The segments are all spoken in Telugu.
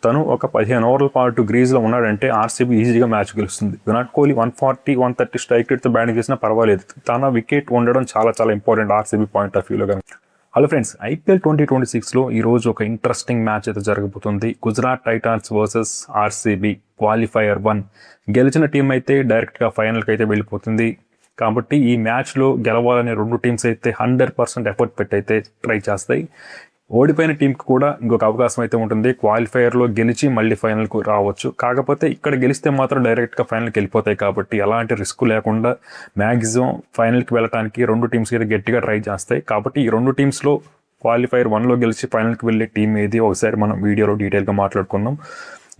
తను ఒక 15 ఓవర్ల పాటు గ్రీజ్లో ఉన్నాడంటే ఆర్సీబీ ఈజీగా మ్యాచ్ గెలుస్తుంది. విరాట్ కోహ్లీ 140, 130 స్ట్రైక్ రేట్తో బ్యాటింగ్ చేసినా పర్వాలేదు. తన వికెట్ ఉండడం చాలా చాలా ఇంపార్టెంట్ ఆర్సీబీ పాయింట్ ఆఫ్ వ్యూలో. హలో ఫ్రెండ్స్, ఐపీఎల్ 2026లో ఈరోజు ఒక ఇంట్రెస్టింగ్ మ్యాచ్ అయితే జరగబోతుంది. Gujarat Titans versus RCB qualifier 1. గెలిచిన టీం అయితే డైరెక్ట్గా ఫైనల్కి అయితే వెళ్ళిపోతుంది. కాబట్టి ఈ మ్యాచ్లో గెలవాలనే రెండు టీమ్స్ అయితే 100% ఎఫర్ట్ పెట్టి అయితే ట్రై చేస్తాయి. ఓడిపోయిన టీంకి కూడా ఇంకొక అవకాశం అయితే ఉంటుంది. క్వాలిఫైయర్లో గెలిచి మళ్ళీ ఫైనల్కు రావచ్చు. కాకపోతే ఇక్కడ గెలిస్తే మాత్రం డైరెక్ట్గా ఫైనల్కి వెళ్ళిపోతాయి. కాబట్టి ఎలాంటి రిస్క్ లేకుండా మ్యాక్సిమం ఫైనల్కి వెళ్ళడానికి రెండు టీమ్స్ అయితే గట్టిగా ట్రై చేస్తాయి. కాబట్టి ఈ రెండు టీమ్స్లో క్వాలిఫైయర్ 1లో గెలిచి ఫైనల్కి వెళ్ళే టీం ఏది ఒకసారి మనం వీడియోలో డీటెయిల్గా మాట్లాడుకుందాం.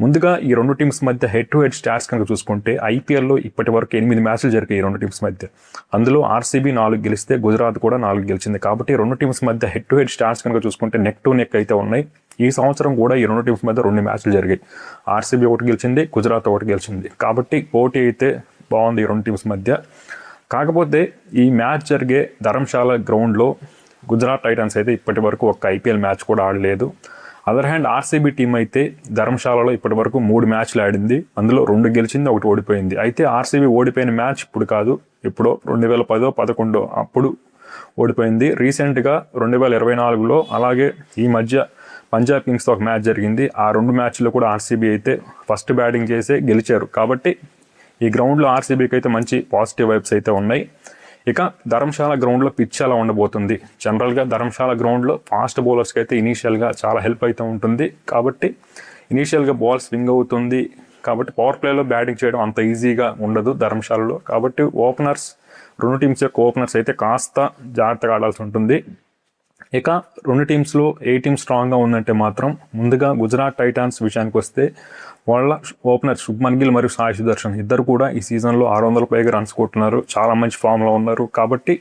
ముందుగా ఈ రెండు టీమ్స్ మధ్య హెడ్ టు హెడ్ స్టాట్స్ కనుక చూసుకుంటే ఐపీఎల్లో ఇప్పటి వరకు 8 మ్యాచ్లు జరిగాయి ఈ రెండు టీమ్స్ మధ్య. అందులో ఆర్సీబీ 4 గెలిస్తే గుజరాత్ కూడా 4 గెలిచింది. కాబట్టి రెండు టీమ్స్ మధ్య హెడ్ టు హెడ్ స్టాట్స్ కనుక చూసుకుంటే నెక్ టు నెక్ అయితే ఉన్నాయి. ఈ సంవత్సరం కూడా ఈ రెండు టీమ్స్ మధ్య 2 మ్యాచ్లు జరిగాయి. ఆర్సీబీ 1 గెలిచింది, గుజరాత్ 1 గెలిచింది. కాబట్టి పోటీ అయితే బాగుంది ఈ రెండు టీమ్స్ మధ్య. కాకపోతే ఈ మ్యాచ్ జరిగే ధర్మశాల గ్రౌండ్లో గుజరాత్ టైటన్స్ అయితే ఇప్పటి వరకు ఒక ఐపీఎల్ మ్యాచ్ కూడా ఆడలేదు. అదర్ హ్యాండ్ ఆర్సీబీ టీం అయితే ధర్మశాలలో ఇప్పటి వరకు 3 మ్యాచ్లు ఆడింది. అందులో 2 గెలిచింది, 1 ఓడిపోయింది. అయితే ఆర్సీబీ ఓడిపోయిన మ్యాచ్ ఇప్పుడు కాదు, ఎప్పుడో 2010-11 అప్పుడు ఓడిపోయింది. రీసెంట్గా 2024లో అలాగే ఈ మధ్య పంజాబ్ కింగ్స్తో ఒక మ్యాచ్ జరిగింది. ఆ 2 మ్యాచ్లో కూడా ఆర్సీబీ అయితే ఫస్ట్ బ్యాటింగ్ చేసే గెలిచారు. కాబట్టి ఈ గ్రౌండ్లో ఆర్సీబీకి అయితే మంచి పాజిటివ్ వైబ్స్ అయితే ఉన్నాయి. ఇక ధర్మశాల గ్రౌండ్లో పిచ్ ఎలా ఉండబోతుంది? జనరల్గా ధర్మశాల గ్రౌండ్లో ఫాస్ట్ బౌలర్స్కి అయితే ఇనీషియల్గా చాలా హెల్ప్ అయితే ఉంటుంది. కాబట్టి ఇనీషియల్గా బాల్ స్వింగ్ అవుతుంది. కాబట్టి పవర్ ప్లేలో బ్యాటింగ్ చేయడం అంత ఈజీగా ఉండదు ధర్మశాలలో. కాబట్టి ఓపెనర్స్, రెండు టీమ్స్ యొక్క ఓపెనర్స్ అయితే కాస్త జాగ్రత్తగా ఆడాల్సి ఉంటుంది. ఇక రెండు టీమ్స్లో ఏ టీం స్ట్రాంగ్గా ఉందంటే మాత్రం ముందుగా గుజరాత్ టైటాన్స్ విషయానికి వస్తే వాళ్ళ ఓపెనర్ శుభ్మన్ గిల్ మరియు సాయి సుదర్శన్ ఇద్దరు కూడా ఈ సీజన్లో 600 పైగా రన్స్ కొట్టున్నారు. చాలా మంచి ఫామ్లో ఉన్నారు. కాబట్టి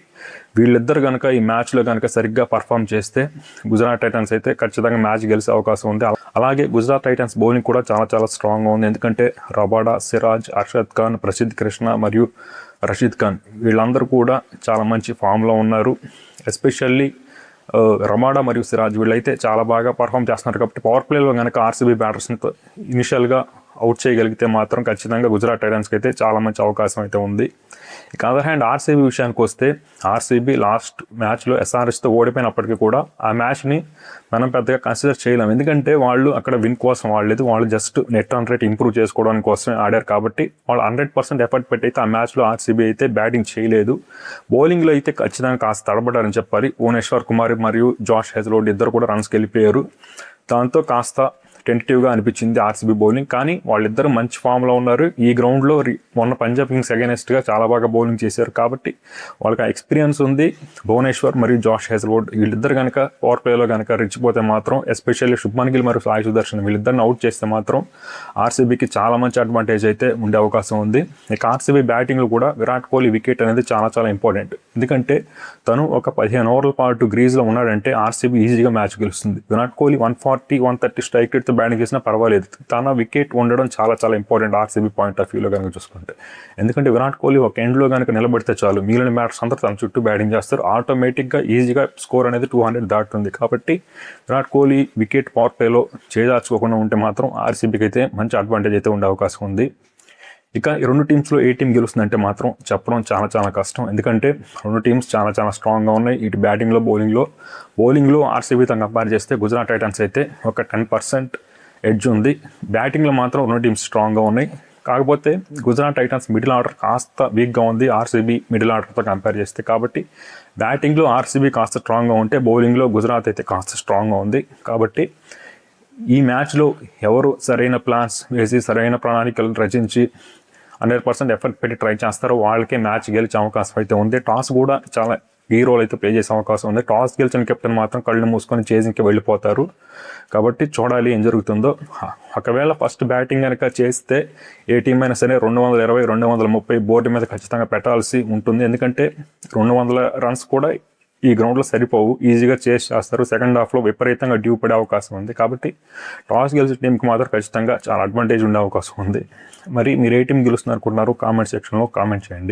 వీళ్ళిద్దరు కనుక ఈ మ్యాచ్లో కనుక సరిగ్గా పర్ఫామ్ చేస్తే గుజరాత్ టైటన్స్ అయితే ఖచ్చితంగా మ్యాచ్ గెలిచే అవకాశం ఉంది. అలాగే గుజరాత్ టైటన్స్ బౌలింగ్ కూడా చాలా చాలా స్ట్రాంగ్గా ఉంది. ఎందుకంటే రబాడా, సిరాజ్, అర్షద్ ఖాన్, ప్రసిద్ధ్ కృష్ణ మరియు రషీద్ ఖాన్ వీళ్ళందరూ కూడా చాలా మంచి ఫామ్లో ఉన్నారు. ఎస్పెషల్లీ రబాడా మరియు సిరాజ్ వీళ్ళైతే చాలా బాగా పర్ఫామ్ చేస్తున్నారు. కాబట్టి పవర్ ప్లేలో కనుక ఆర్సీబీ బ్యాటర్స్ని ఇనిషియల్గా అవుట్ చేయగలిగితే మాత్రం ఖచ్చితంగా గుజరాత్ టైటన్స్కి అయితే చాలా మంచి అవకాశం అయితే ఉంది. ఇక అదర్ హ్యాండ్ ఆర్సీబీ విషయానికి వస్తే ఆర్సీబీ లాస్ట్ మ్యాచ్లో ఎస్ఆర్హెచ్తో ఓడిపోయినప్పటికీ కూడా ఆ మ్యాచ్ని మనం పెద్దగా కన్సిడర్ చేయలేం. ఎందుకంటే వాళ్ళు అక్కడ విన్ కోసం ఆడలేదు, వాళ్ళు just net run rate improve చేసుకోవడానికి కోసమే ఆడారు. కాబట్టి వాళ్ళు 100% ఎఫర్ట్ పెట్టి అయితే ఆ మ్యాచ్లో ఆర్సీబీ అయితే బ్యాటింగ్ చేయలేదు. బౌలింగ్లో అయితే ఖచ్చితంగా కాస్త తడబడారని చెప్పాలి. భువనేశ్వర్ కుమార్ మరియు జాష్ హెజ్లోడ్ ఇద్దరు కూడా రన్స్కి వెళ్ళిపోయారు. దాంతో కాస్త టెంటేటివ్గా అనిపించింది ఆర్సీబీ బౌలింగ్. కానీ వాళ్ళిద్దరూ మంచి ఫామ్లో ఉన్నారు. ఈ గ్రౌండ్లో మొన్న పంజాబ్ కింగ్స్ అగైనెస్ట్గా చాలా బాగా బౌలింగ్ చేశారు. కాబట్టి వాళ్ళకి ఎక్స్పీరియన్స్ ఉంది. భువనేశ్వర్ మరియు జాష్ హెజ్లోడ్ వీళ్ళిద్దరు కనుక పవర్ ప్లేలో కనుక రిచ్చిపోతే మాత్రం, ఎస్పెషల్లీ శుభ్మన్ గిల్ మరియు సాయి సుదర్శన్ వీళ్ళిద్దరిని అవుట్ చేస్తే మాత్రం ఆర్సీబీకి చాలా మంచి అడ్వాంటేజ్ అయితే ఉండే అవకాశం ఉంది. ఇక ఆర్సీబీ బ్యాటింగ్లో కూడా విరాట్ కోహ్లీ వికెట్ అనేది చాలా చాలా ఇంపార్టెంట్. ఎందుకంటే తను ఒక 15 ఓవర్ల పాటు గ్రీజ్లో ఉన్నాడంటే ఆర్సీబీ ఈజీగా మ్యాచ్ గెలుస్తుంది. విరాట్ కోహ్లీ 140, 130 స్ట్రైక్ రేట్తో బ్యాటింగ్ చేసినా పర్వాలేదు. తన వికెట్ ఉండడం చాలా చాలా ఇంపార్టెంట్ ఆర్సీబీ పాయింట్ ఆఫ్ వ్యూలో కనుక చూసుకుంటే. ఎందుకంటే విరాట్ కోహ్లీ ఒక ఎండ్లో కనుక నిలబడితే చాలు, మిగిలిన బ్యాటర్స్ అందరూ తన చుట్టూ బ్యాటింగ్ చేస్తారు. ఆటోమేటిక్గా ఈజీగా స్కోర్ అనేది 200 దాటుతుంది. కాబట్టి విరాట్ కోహ్లీ వికెట్ పవర్ ప్లేలో చేదార్చుకోకుండా ఉంటే మాత్రం ఆర్సీబీకి అయితే మంచి అడ్వాంటేజ్ అయితే ఉండే అవకాశం ఉంది. ఇక ఈ రెండు టీమ్స్లో ఏ టీం గెలుస్తుందంటే మాత్రం చెప్పడం చాలా చాలా కష్టం. ఎందుకంటే రెండు టీమ్స్ చాలా చాలా స్ట్రాంగ్గా ఉన్నాయి. ఇటు బ్యాటింగ్లో బౌలింగ్లో ఆర్సీబీతో కంపేర్ చేస్తే గుజరాత్ టైటన్స్ అయితే ఒక 10% ఎడ్జ్ ఉంది. బ్యాటింగ్లో మాత్రం రెండు టీమ్స్ స్ట్రాంగ్గా ఉన్నాయి. కాకపోతే గుజరాత్ టైటన్స్ మిడిల్ ఆర్డర్ కాస్త వీక్గా ఉంది ఆర్సీబీ మిడిల్ ఆర్డర్తో కంపేర్ చేస్తే. కాబట్టి బ్యాటింగ్లో ఆర్సీబీ కాస్త స్ట్రాంగ్గా ఉంటే బౌలింగ్లో గుజరాత్ అయితే కాస్త స్ట్రాంగ్గా ఉంది. కాబట్టి ఈ మ్యాచ్లో ఎవరు సరైన ప్లాన్స్ వేసి సరైన ప్రణాళికలు రచించి 100% ఎఫర్ట్ పెట్టి ట్రై చేస్తారో వాళ్ళకే మ్యాచ్ గెలిచే అవకాశం అయితే ఉంది. టాస్ కూడా చాలా ఈ రోల్ అయితే ప్లే చేసే అవకాశం ఉంది. టాస్ గెలిచిన కెప్టెన్ మాత్రం కళ్ళు మూసుకొని చేజింగ్కి వెళ్ళిపోతారు. కాబట్టి చూడాలి ఏం జరుగుతుందో. ఒకవేళ ఫస్ట్ బ్యాటింగ్ కనుక చేస్తే ఏ టీం అయినా సరే 220, 230 బోర్డు మీద ఖచ్చితంగా పెట్టాల్సి ఉంటుంది. ఎందుకంటే 200 రన్స్ కూడా ఈ గ్రౌండ్లో సరిపోవు, ఈజీగా చేస్తారు. సెకండ్ హాఫ్లో విపరీతంగా డ్యూ పడే అవకాశం ఉంది. కాబట్టి టాస్ గెలిచిన టీంకి మాత్రం ఖచ్చితంగా చాలా అడ్వాంటేజ్ ఉండే అవకాశం ఉంది. మరి మీరు ఏ టీం గెలుస్తున్నారు అనుకుంటున్నారు? కామెంట్ సెక్షన్లో కామెంట్ చేయండి.